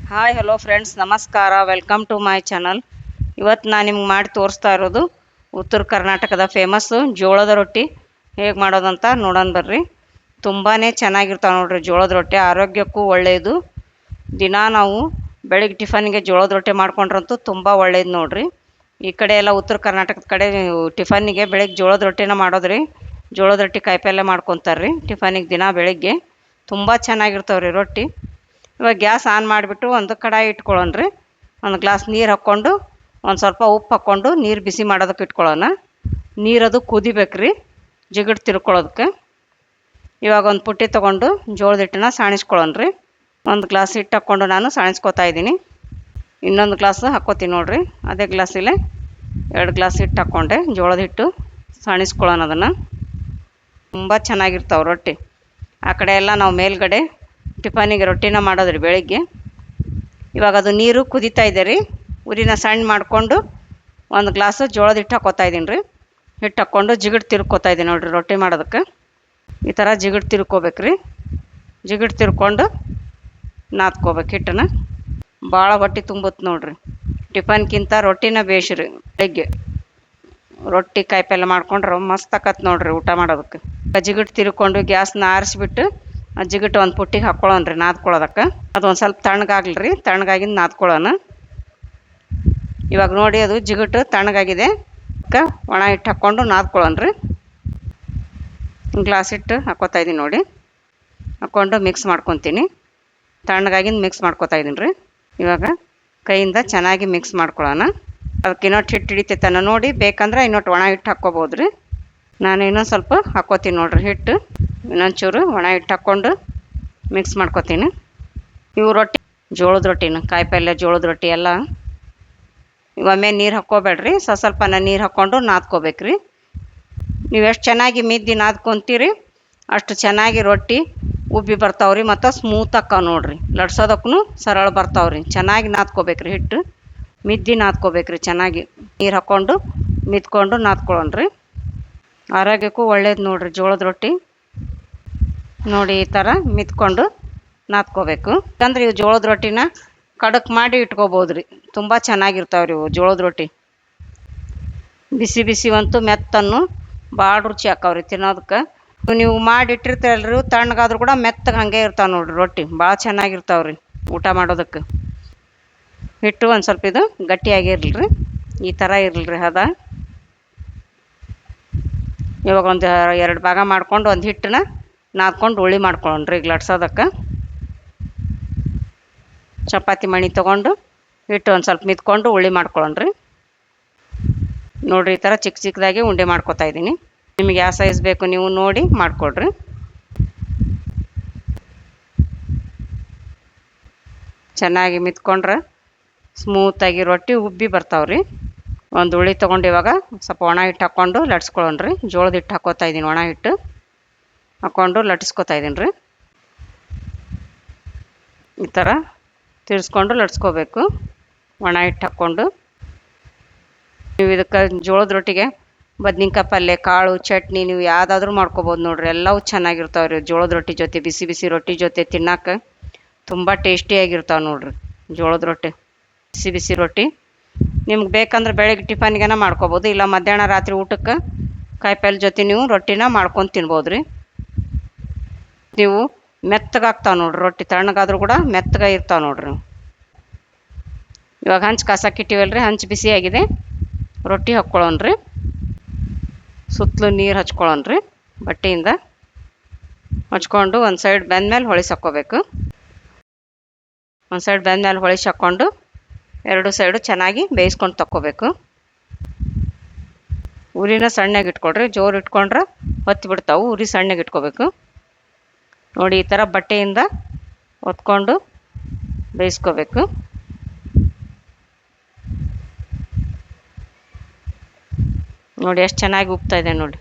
Hi hello friends, ನಮಸ್ಕಾರ. Welcome to my channel. ಇವತ್ತು ನಾನು ನಿಮ್ಗೆ ಮಾಡಿ ತೋರಿಸ್ತಾ ಇರೋದು ಉತ್ತರ ಕರ್ನಾಟಕದ ಫೇಮಸ್ಸು ಜೋಳದ ರೊಟ್ಟಿ ಹೇಗೆ ಮಾಡೋದಂತ ನೋಡೋಣ ಬರ್ರಿ. ತುಂಬಾ ಚೆನ್ನಾಗಿರ್ತಾವೆ ನೋಡ್ರಿ ಜೋಳದ ರೊಟ್ಟಿ, ಆರೋಗ್ಯಕ್ಕೂ ಒಳ್ಳೆಯದು. ದಿನ ನಾವು ಬೆಳಿಗ್ಗೆ ಟಿಫನ್ಗೆ ಜೋಳದ ರೊಟ್ಟಿ ಮಾಡ್ಕೊಂಡ್ರಂತೂ ತುಂಬ ಒಳ್ಳೇದು ನೋಡ್ರಿ. ಈ ಕಡೆ ಎಲ್ಲ ಉತ್ತರ ಕರ್ನಾಟಕದ ಕಡೆ ಟಿಫನ್ನಿಗೆ ಬೆಳಿಗ್ಗೆ ಜೋಳದ ರೊಟ್ಟಿನ ಮಾಡೋದ್ರಿ. ಜೋಳದ ರೊಟ್ಟಿ ಕಾಯಿಪಲ್ಯ ಮಾಡ್ಕೊತಾರ್ರಿ ಟಿಫನಿಗೆ ದಿನ ಬೆಳಿಗ್ಗೆ. ತುಂಬ ಚೆನ್ನಾಗಿರ್ತಾವ್ರಿ ರೊಟ್ಟಿ. ಇವಾಗ ಗ್ಯಾಸ್ ಆನ್ ಮಾಡಿಬಿಟ್ಟು ಒಂದು ಕಡಾಯಿ ಇಟ್ಕೊಳ್ಳೋಣ್ರಿ. ಒಂದು ಗ್ಲಾಸ್ ನೀರು ಹಾಕ್ಕೊಂಡು ಒಂದು ಸ್ವಲ್ಪ ಉಪ್ಪು ಹಾಕ್ಕೊಂಡು ನೀರು ಬಿಸಿ ಮಾಡೋದಕ್ಕೆ ಇಟ್ಕೊಳ್ಳೋಣ. ನೀರದು ಕುದಿಬೇಕ್ರಿ ಜಿಗಟ್ ತಿರ್ಕೊಳ್ಳೋದಕ್ಕೆ. ಇವಾಗ ಒಂದು ಪುಟ್ಟಿ ತೊಗೊಂಡು ಜೋಳದ ಹಿಟ್ಟನ್ನ ಸಾಣಿಸ್ಕೊಳ್ಳೋಣ್ರಿ. ಒಂದು ಗ್ಲಾಸ್ ಹಿಟ್ಟು ಹಾಕ್ಕೊಂಡು ನಾನು ಸಾಣಿಸ್ಕೊತಾ ಇದ್ದೀನಿ. ಇನ್ನೊಂದು ಗ್ಲಾಸ್ ಹಾಕ್ಕೋತೀನಿ ನೋಡಿರಿ. ಅದೇ ಗ್ಲಾಸಲ್ಲೇ 2 ಗ್ಲಾಸ್ ಹಿಟ್ಟು ಹಾಕ್ಕೊಂಡೆ ಜೋಳದ ಹಿಟ್ಟು ಸಾಣಿಸ್ಕೊಳ್ಳೋಣ. ಅದನ್ನು ತುಂಬ ಚೆನ್ನಾಗಿರ್ತಾವೆ ರೊಟ್ಟಿ. ಆ ಕಡೆ ಎಲ್ಲ ನಾವು ಮೇಲ್ಗಡೆ ಟಿಫನಿಗೆ ರೊಟ್ಟಿನ ಮಾಡೋದ್ರಿ ಬೆಳಿಗ್ಗೆ. ಇವಾಗ ಅದು ನೀರು ಕುದೀತಾ ಇದೆ ರೀ. ಉರಿನ ಸಣ್ಣ ಮಾಡಿಕೊಂಡು ಒಂದು ಗ್ಲಾಸು ಜೋಳದ ಹಿಟ್ಟು ಹಾಕ್ಕೋತಾ ಇದ್ದೀನಿ ರೀ. ಹಿಟ್ಟು ಹಾಕ್ಕೊಂಡು ಜಿಗಟ್ ತಿರ್ಕೋತಾ ಇದ್ದೀನಿ ನೋಡಿರಿ. ರೊಟ್ಟಿ ಮಾಡೋದಕ್ಕೆ ಈ ಥರ ಜಿಗಟ್ ತಿರ್ಕೋಬೇಕ್ರಿ. ಜಿಗಟ್ ತಿರ್ಕೊಂಡು ನಾದ್ಕೋಬೇಕು ಹಿಟ್ಟನ್ನು. ಭಾಳ ಹೊಟ್ಟೆ ತುಂಬುತ್ತೆ ನೋಡಿರಿ. ಟಿಫನ್ಗಿಂತ ರೊಟ್ಟಿನ ಬೇಸ್ರಿ. ಬೆಳಗ್ಗೆ ರೊಟ್ಟಿ ಕಾಯಿಪಲ್ಯ ಮಾಡ್ಕೊಂಡ್ರೆ ಮಸ್ತ್ ಆಕತ್ ನೋಡಿರಿ ಊಟ ಮಾಡೋದಕ್ಕೆ. ಜಿಗಟ್ ತಿರ್ಕೊಂಡು ಗ್ಯಾಸ್ನ ಆರಿಸ್ಬಿಟ್ಟು ಆ ಜಿಗಟ್ಟು ಒಂದು ಪುಟ್ಟಿಗೆ ಹಾಕ್ಕೊಳ್ಳೋಣ್ರಿ ನಾದ್ಕೊಳ್ಳೋದಕ್ಕೆ. ಅದೊಂದು ಸ್ವಲ್ಪ ತಣ್ಣಗಾಗ್ಲಿ ರೀ. ತಣ್ಣಗಾಗಿಂದ ನಾದ್ಕೊಳ್ಳೋಣ. ಇವಾಗ ನೋಡಿ ಅದು ಜಿಗಟ್ಟು ತಣ್ಣಗಾಗಿದೆ. ಅದಕ್ಕೆ ಒಣ ಹಿಟ್ಟು ಹಾಕ್ಕೊಂಡು ನಾದ್ಕೊಳ್ಳೋಣ್ರಿ. ಗ್ಲಾಸ್ ಹಿಟ್ಟು ಹಾಕ್ಕೋತಾ ಇದ್ದೀನಿ ನೋಡಿ. ಹಾಕ್ಕೊಂಡು ಮಿಕ್ಸ್ ಮಾಡ್ಕೊತೀನಿ. ತಣ್ಣಗಾಗಿಂದ ಮಿಕ್ಸ್ ಮಾಡ್ಕೊತಾ ಇದ್ದೀನಿ ರೀ. ಇವಾಗ ಕೈಯಿಂದ ಚೆನ್ನಾಗಿ ಮಿಕ್ಸ್ ಮಾಡ್ಕೊಳ್ಳೋಣ. ಅದಕ್ಕೆ ಇನ್ನೊಟ್ಟು ಹಿಟ್ಟು ಹಿಡಿತೈತನ ನೋಡಿ. ಬೇಕಂದ್ರೆ ಇನ್ನೊಟ್ಟು ಒಣ ಹಿಟ್ಟು ಹಾಕ್ಕೋಬೋದು ರೀ. ನಾನು ಇನ್ನೊಂದು ಸ್ವಲ್ಪ ಹಾಕ್ಕೋತೀನಿ ನೋಡಿರಿ ಹಿಟ್ಟು. ಇನ್ನೊಂಚೂರು ಒಣ ಹಿಟ್ಟು ಹಾಕ್ಕೊಂಡು ಮಿಕ್ಸ್ ಮಾಡ್ಕೊತೀನಿ. ಇವು ರೊಟ್ಟಿ ಜೋಳದ ರೊಟ್ಟಿನ ಕಾಯಿಪಲ್ಯ ಜೋಳದ ರೊಟ್ಟಿ ಎಲ್ಲ ಒಮ್ಮೆ ನೀರು ಹಾಕ್ಕೋಬೇಡ್ರಿ. ಸ್ವಲ್ಪನ ನೀರು ಹಾಕ್ಕೊಂಡು ನಾದ್ಕೋಬೇಕ್ರಿ. ನೀವು ಎಷ್ಟು ಚೆನ್ನಾಗಿ ಮಿದ್ದಿ ನಾದ್ಕೊತೀರಿ ಅಷ್ಟು ಚೆನ್ನಾಗಿ ರೊಟ್ಟಿ ಉಬ್ಬಿ ಬರ್ತಾವ್ರಿ ಮತ್ತು ಸ್ಮೂತ್ ಅಕ್ಕಾವ ನೋಡಿರಿ. ಲಟ್ಸೋದಕ್ಕೂ ಸರಳ ಬರ್ತಾವ್ರಿ. ಚೆನ್ನಾಗಿ ನಾದ್ಕೋಬೇಕ್ರಿ ಹಿಟ್ಟು. ಮಿದ್ದಿ ನಾದ್ಕೋಬೇಕ್ರಿ ಚೆನ್ನಾಗಿ. ನೀರು ಹಾಕ್ಕೊಂಡು ಮಿದ್ಕೊಂಡು ನಾದ್ಕೊಳ್ಳೋಣ್ರಿ. ಆರೋಗ್ಯಕ್ಕೂ ಒಳ್ಳೇದು ನೋಡಿರಿ ಜೋಳದ ರೊಟ್ಟಿ. ನೋಡಿ ಈ ಥರ ಮಿದ್ಕೊಂಡು ನಾದ್ಕೋಬೇಕು. ಯಾಕಂದ್ರೆ ಇವು ಜೋಳದ ರೊಟ್ಟಿನ ಕಡಕ್ ಮಾಡಿ ಇಟ್ಕೋಬೋದು ರೀ. ತುಂಬ ಚೆನ್ನಾಗಿರ್ತಾವ್ರಿ ಇವು ಜೋಳದ ರೊಟ್ಟಿ. ಬಿಸಿ ಬಿಸಿ ಅಂತೂ ಮೆತ್ತನ್ನು ಭಾಳ ರುಚಿ ಹಾಕಾವ್ರಿ ತಿನ್ನೋದಕ್ಕೆ. ನೀವು ಮಾಡಿ ಇಟ್ಟಿರ್ತೀರಲ್ರಿ ತಣ್ಣಗಾದ್ರೂ ಕೂಡ ಮೆತ್ತಗೆ ಹಾಗೆ ಇರ್ತಾವೆ ನೋಡಿರಿ ರೊಟ್ಟಿ. ಭಾಳ ಚೆನ್ನಾಗಿರ್ತಾವ್ರಿ ಊಟ ಮಾಡೋದಕ್ಕೆ. ಹಿಟ್ಟು ಒಂದು ಸ್ವಲ್ಪ ಇದು ಗಟ್ಟಿಯಾಗಿರ್ಲಿ ರೀ. ಈ ಥರ ಇರಲಿ ರೀ ಹದ. ಇವಾಗ ಒಂದು 2 ಭಾಗ ಮಾಡ್ಕೊಂಡು ಒಂದು ಹಿಟ್ಟನ್ನ ನಾದ್ಕೊಂಡು ಉಳ್ಳಿ ಮಾಡ್ಕೊಳ್ಳೋಣ್ರಿ. ಈಗ ಲಟ್ಸೋದಕ್ಕೆ ಚಪಾತಿ ಮಣಿ ತೊಗೊಂಡು ಹಿಟ್ಟು ಒಂದು ಸ್ವಲ್ಪ ಮಿದ್ಕೊಂಡು ಉಳ್ಳಿ ಮಾಡ್ಕೊಳ್ಳೋಣ್ರಿ. ನೋಡಿರಿ ಈ ಥರ ಚಿಕ್ಕ ಚಿಕ್ಕದಾಗಿ ಉಂಡೆ ಮಾಡ್ಕೊತಾ ಇದ್ದೀನಿ. ನಿಮಗೆ ಯಾವ ಸೈಜ್ ಬೇಕು ನೀವು ನೋಡಿ ಮಾಡಿಕೊಡ್ರಿ. ಚೆನ್ನಾಗಿ ಮಿದ್ಕೊಂಡ್ರೆ ಸ್ಮೂತಾಗಿ ರೊಟ್ಟಿ ಉಬ್ಬಿ ಬರ್ತಾವ್ರಿ. ಒಂದು ಉಳ್ಳಿ ತೊಗೊಂಡು ಇವಾಗ ಸ್ವಲ್ಪ ಒಣ ಹಿಟ್ಟು ಹಾಕ್ಕೊಂಡು ಲಟ್ಸ್ಕೊಳ್ಳೋಣ್ರಿ. ಜೋಳದ ಹಿಟ್ಟು ಹಾಕ್ಕೋತಾ ಇದ್ದೀನಿ. ಒಣ ಹಿಟ್ಟು ಹಾಕ್ಕೊಂಡು ಲಟ್ಸ್ಕೊತಾ ಇದ್ದೀನಿ ರೀ. ಈ ಥರ ತಿರ್ಸ್ಕೊಂಡು ಲಟ್ಸ್ಕೋಬೇಕು ಒಣ ಹಿಟ್ಟು ಹಾಕ್ಕೊಂಡು. ನೀವು ಇದಕ್ಕೆ ಜೋಳದ ರೊಟ್ಟಿಗೆ ಬದ್ನಿಕಾಯಿ ಪಲ್ಯ ಕಾಳು ಚಟ್ನಿ ನೀವು ಯಾವುದಾದ್ರೂ ಮಾಡ್ಕೊಬೋದು ನೋಡಿರಿ. ಎಲ್ಲವೂ ಚೆನ್ನಾಗಿರ್ತಾವೆ ರೀ ಜೋಳದ ರೊಟ್ಟಿ ಜೊತೆ. ಬಿಸಿ ಬಿಸಿ ರೊಟ್ಟಿ ಜೊತೆ ತಿನ್ನೋಕೆ ತುಂಬ ಟೇಸ್ಟಿಯಾಗಿರ್ತಾವೆ ನೋಡಿರಿ ಜೋಳದ ರೊಟ್ಟಿ. ಬಿಸಿ ಬಿಸಿ ರೊಟ್ಟಿ ನಿಮ್ಗೆ ಬೇಕಂದ್ರೆ ಬೆಳಗ್ಗೆ ಟಿಫನ್ಗೆನ ಮಾಡ್ಕೊಬೋದು. ಇಲ್ಲ ಮಧ್ಯಾಹ್ನ ರಾತ್ರಿ ಊಟಕ್ಕೆ ಕಾಯಿಪಲ್ಯ ಜೊತೆ ನೀವು ರೊಟ್ಟಿನ ಮಾಡ್ಕೊಂಡು ತಿನ್ಬೋದು ರೀ. ನೀವು ಮೆತ್ತಗಾಗ್ತಾವೆ ನೋಡಿರಿ ರೊಟ್ಟಿ. ತಣ್ಣಗಾದ್ರೂ ಕೂಡ ಮೆತ್ತಗೆ ಇರ್ತಾವೆ ನೋಡಿರಿ. ಇವಾಗ ಹಂಚು ಕಾಸಕ್ಕಿಟ್ಟಿವಲ್ರಿ. ಹಂಚು ಬಿಸಿಯಾಗಿದೆ. ರೊಟ್ಟಿ ಹಾಕ್ಕೊಳ್ಳೋಣ್ರಿ. ಸುತ್ತಲೂ ನೀರು ಹಚ್ಕೊಳ್ಳೋಣ್ರಿ. ಬಟ್ಟೆಯಿಂದ ಹಚ್ಕೊಂಡು ಒಂದು ಸೈಡ್ ಬೆಂದ್ಮೇಲೆ ಹೊಳಿಸಿ ಹಾಕ್ಕೋಬೇಕು. ಒಂದು ಸೈಡ್ ಬೆಂದ್ಮೇಲೆ ಹೊಳಿಸಿ ಹಾಕ್ಕೊಂಡು 2 ಸೈಡು ಚೆನ್ನಾಗಿ ಬೇಯಿಸ್ಕೊಂಡು ತಕ್ಕೋಬೇಕು. ಉರಿನ ಸಣ್ಣಗೆ ಇಟ್ಕೊಳ್ರಿ. ಜೋರು ಇಟ್ಕೊಂಡ್ರೆ ಹೊತ್ತಿ ಬಿಡ್ತಾವೆ. ಉರಿ ಸಣ್ಣಗೆ ಇಟ್ಕೋಬೇಕು ನೋಡಿ. ಈ ಥರ ಬಟ್ಟೆಯಿಂದ ಒತ್ಕೊಂಡು ಬೇಯಿಸ್ಕೋಬೇಕು. ನೋಡಿ ಎಷ್ಟು ಚೆನ್ನಾಗಿ ಉಬ್ತಾ ಇದೆ ನೋಡಿ.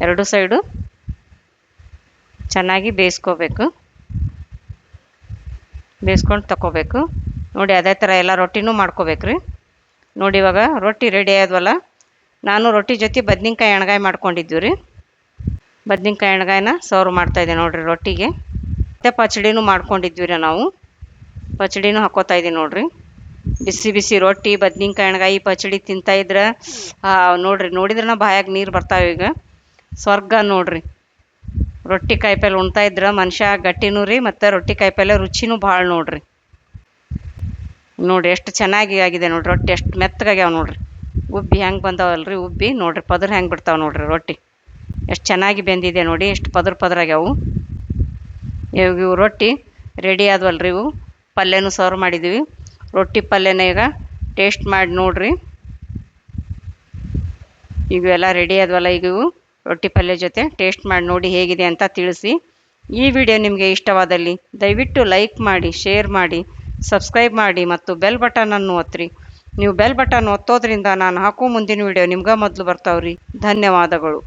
2 ಸೈಡು ಚೆನ್ನಾಗಿ ಬೇಯಿಸ್ಕೋಬೇಕು. ಬೇಯಿಸ್ಕೊಂಡು ತಗೋಬೇಕು ನೋಡಿ. ಅದೇ ಥರ ಎಲ್ಲ ರೊಟ್ಟಿನೂ ಮಾಡ್ಕೋಬೇಕ್ರಿ. ನೋಡಿ ಇವಾಗ ರೊಟ್ಟಿ ರೆಡಿ ಆದ್ವಲ್ಲ. ನಾನು ರೊಟ್ಟಿ ಜೊತೆ ಬದ್ನಿಕಾಯಿ ಎಣ್ಗಾಯಿ ಮಾಡ್ಕೊಂಡಿದ್ದೀವಿ ರೀ. ಬದ್ನಿಕಾಯಿ ಎಣ್ಗಾಯಿನ ಸರ್ವ್ ಮಾಡ್ತಾಯಿದ್ದೆ ನೋಡಿರಿ ರೊಟ್ಟಿಗೆ. ಮತ್ತು ಪಚಡಿನೂ ಮಾಡ್ಕೊಂಡಿದ್ವಿ ರೀ ನಾವು. ಪಚಡಿನೂ ಹಾಕೋತಾ ಇದ್ದೀನಿ ನೋಡ್ರಿ. ಬಿಸಿ ಬಿಸಿ ರೊಟ್ಟಿ ಬದ್ನಿಕಾಯಿ ಎಣ್ಗಾಯಿ ಪಚಡಿ ತಿಂತಾ ಇದ್ರೆ ನೋಡ್ರಿ, ನೋಡಿದ್ರನ ಬಾಯಾಗ ನೀರು ಬರ್ತಾವೆ. ಈಗ ಸ್ವರ್ಗ ನೋಡ್ರಿ. ರೊಟ್ಟಿ ಕಾಯಿಪಲ್ಲೆ ಉಣ್ತಾ ಇದ್ರೆ ಮನುಷ್ಯ ಗಟ್ಟಿನೂ ರೀ, ಮತ್ತು ರೊಟ್ಟಿ ಕಾಯಿಪಲ್ಲೆ ರುಚಿನೂ ಭಾಳ ನೋಡ್ರಿ. ನೋಡ್ರಿ ಎಷ್ಟು ಚೆನ್ನಾಗಿ ಆಗಿದೆ ನೋಡ್ರಿ. ರೊಟ್ಟಿ ಎಷ್ಟು ಮೆತ್ತಗಾಗ್ಯಾವ ನೋಡ್ರಿ. ಉಬ್ಬಿ ಹೆಂಗೆ ಬಂದಾವಲ್ರಿ, ಉಬ್ಬಿ ನೋಡ್ರಿ. ಪದ್ರ ಹೆಂಗೆ ಬಿಡ್ತಾವೆ ನೋಡ್ರಿ. ರೊಟ್ಟಿ ಎಷ್ಟು ಚೆನ್ನಾಗಿ ಬೆಂದಿದೆ ನೋಡಿ, ಎಷ್ಟು ಪದ್ರಾಗ್ಯಾವು. ಇವು ರೊಟ್ಟಿ ರೆಡಿ ಆದ್ವಲ್ರಿ. ಇವು ಪಲ್ಯನೂ ಸರ್ವ್ ಮಾಡಿದ್ದೀವಿ. ರೊಟ್ಟಿ ಪಲ್ಯನ ಈಗ ಟೇಸ್ಟ್ ಮಾಡಿ ನೋಡ್ರಿ. ಇವೆಲ್ಲ ರೆಡಿ ಆದ್ವಲ್ಲ, ಈಗ ಇವು ರೊಟ್ಟಿ ಪಲ್ಯ ಜೊತೆ ಟೇಸ್ಟ್ ಮಾಡಿ ನೋಡಿ ಹೇಗಿದೆ ಅಂತ ತಿಳಿಸಿ. ಈ ವಿಡಿಯೋ ನಿಮಗೆ ಇಷ್ಟವಾದಲ್ಲಿ ದಯವಿಟ್ಟು ಲೈಕ್ ಮಾಡಿ, ಶೇರ್ ಮಾಡಿ, ಸಬ್ಸ್ಕ್ರೈಬ್ ಮಾಡಿ ಮತ್ತು ಬೆಲ್ ಬಟನನ್ನು ಒತ್ತಿರಿ. ನೀವು ಬೆಲ್ ಬಟನ್ ಒತ್ತೋದ್ರಿಂದ ನಾನು ಹಾಕೋ ಮುಂದಿನ ವಿಡಿಯೋ ನಿಮ್ಗೆ ಮೊದಲು ಬರ್ತಾವ್ರಿ. ಧನ್ಯವಾದಗಳು.